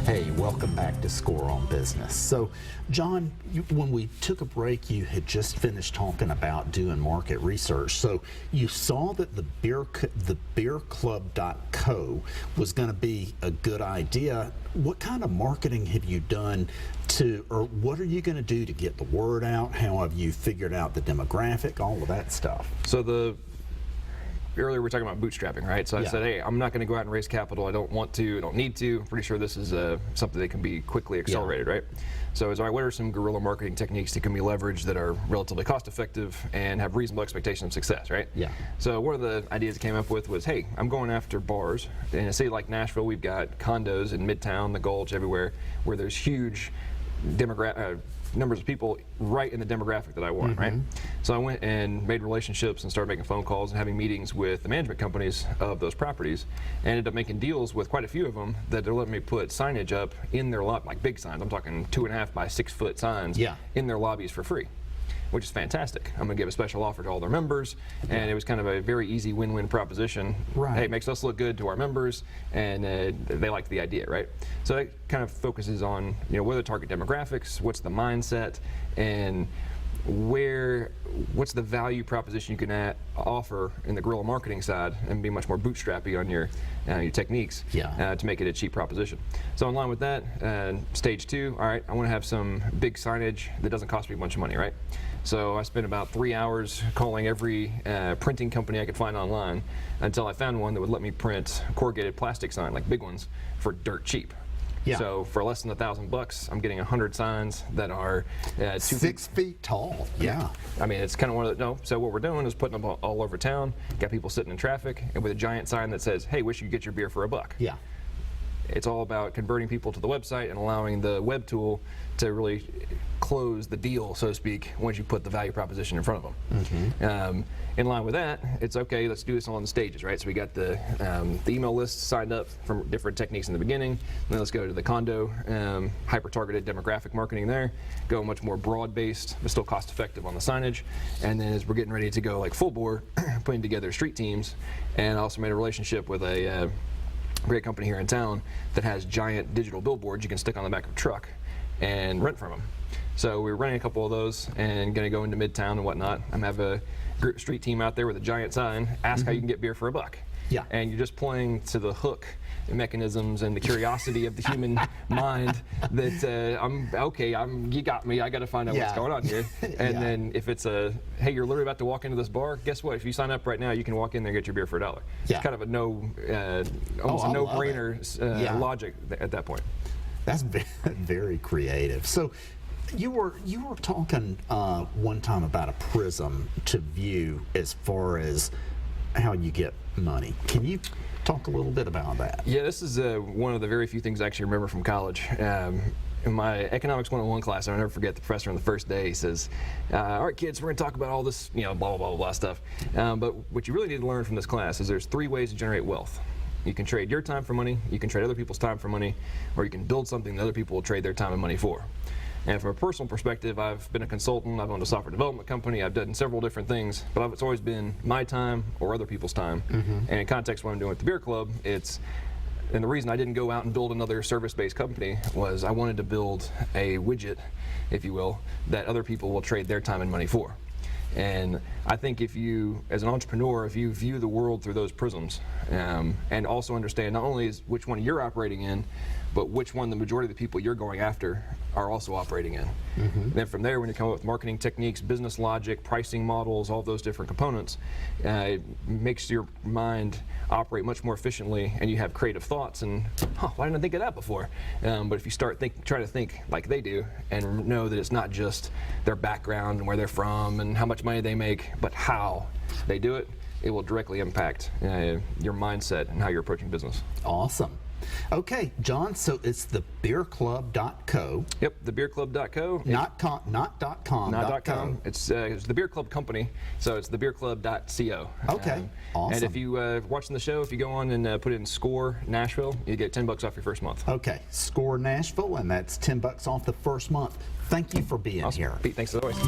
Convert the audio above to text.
Hey, welcome back to Score on Business. So, John, when we took a break, you had just finished talking about doing market research. So, you saw that the beerclub.co was going to be a good idea. What kind of marketing have you done or what are you going to do to get the word out? How have you figured out the demographic, all of that stuff? So earlier we were talking about bootstrapping, right? So I said, hey, I'm not going to go out and raise capital. I don't want to, I don't need to. I'm pretty sure this is something that can be quickly accelerated, right? So it's all right, what are some guerrilla marketing techniques that can be leveraged that are relatively cost effective and have reasonable expectation of success, right? Yeah. So one of the ideas I came up with was, hey, I'm going after bars. In a city like Nashville, we've got condos in Midtown, the Gulch, everywhere, where there's huge numbers of people right in the demographic that I want, right? So I went and made relationships and started making phone calls and having meetings with the management companies of those properties. And ended up making deals with quite a few of them that they're letting me put signage up in their lot, like big signs. I'm talking 2.5 by 6 foot signs in their lobbies for free, which is fantastic. I'm going to give a special offer to all their members, and it was kind of a very easy win-win proposition. Right. Hey, it makes us look good to our members, and they liked the idea, right? So it kind of focuses on, what are the target demographics, what's the mindset, and what's the value proposition you can offer in the guerrilla marketing side, and be much more bootstrappy on your techniques to make it a cheap proposition. So in line with that, stage 2, all right, I want to have some big signage that doesn't cost me a bunch of money, right? So I spent about 3 hours calling every printing company I could find online until I found one that would let me print a corrugated plastic sign, like big ones, for dirt cheap. Yeah. So for less than $1,000, I'm getting 100 signs that are 6 feet tall. Yeah. I mean, it's kind of one of the, so what we're doing is putting them all over town, got people sitting in traffic, and with a giant sign that says, hey, wish you could get your beer for $1. Yeah. It's all about converting people to the website and allowing the web tool to really close the deal, so to speak, once you put the value proposition in front of them. In line with that, it's okay, let's do this all in stages, right? So we got the email list signed up from different techniques in the beginning, then let's go to the condo, hyper-targeted demographic marketing there, go much more broad-based, but still cost-effective on the signage, and then as we're getting ready to go like full bore, putting together street teams, and I also made a relationship with a great company here in town that has giant digital billboards you can stick on the back of a truck and rent from them. So we were running a couple of those and going to go into Midtown and whatnot. I'm have a group street team out there with a giant sign, ask how you can get beer for $1. Yeah. And you're just playing to the hook mechanisms and the curiosity of the human mind that you got me, I got to find out what's going on here. And then if it's hey, you're literally about to walk into this bar, guess what? If you sign up right now, you can walk in there and get your beer for $1. It's kind of a almost a no-brainer logic at that point. That's very creative. So you were talking one time about a prism to view as far as how you get money. Can you talk a little bit about that? Yeah, this is one of the very few things I actually remember from college. In my Economics 101 class, I'll never forget the professor on the first day, he says, all right kids, we're going to talk about all this, blah, blah, blah, blah stuff. But what you really need to learn from this class is there's 3 ways to generate wealth. You can trade your time for money, you can trade other people's time for money, or you can build something that other people will trade their time and money for. And from a personal perspective, I've been a consultant, I've owned a software development company, I've done several different things, but it's always been my time or other people's time. And in context of what I'm doing with the Beer Club, and the reason I didn't go out and build another service-based company was I wanted to build a widget, if you will, that other people will trade their time and money for. And I think if you, as an entrepreneur, if you view the world through those prisms, and also understand not only is which one you're operating in, but which one the majority of the people you're going after are also operating in. Then from there, when you come up with marketing techniques, business logic, pricing models, all those different components, it makes your mind operate much more efficiently, and you have creative thoughts, and why didn't I think of that before? But if you try to think like they do, and know that it's not just their background and where they're from and how much money they make, but how they do it, it will directly impact your mindset and how you're approaching business. Awesome. Okay, John, so it's the beerclub.co. Yep, the beerclub.co. Not .com. Not .com. It's the Beer Club company, so it's the beerclub.co. Okay, awesome. And if you watching the show, if you go on and put in Score Nashville, you get $10 off your first month. Okay, Score Nashville, and that's $10 off the first month. Thank you for being here. Pete, thanks as always.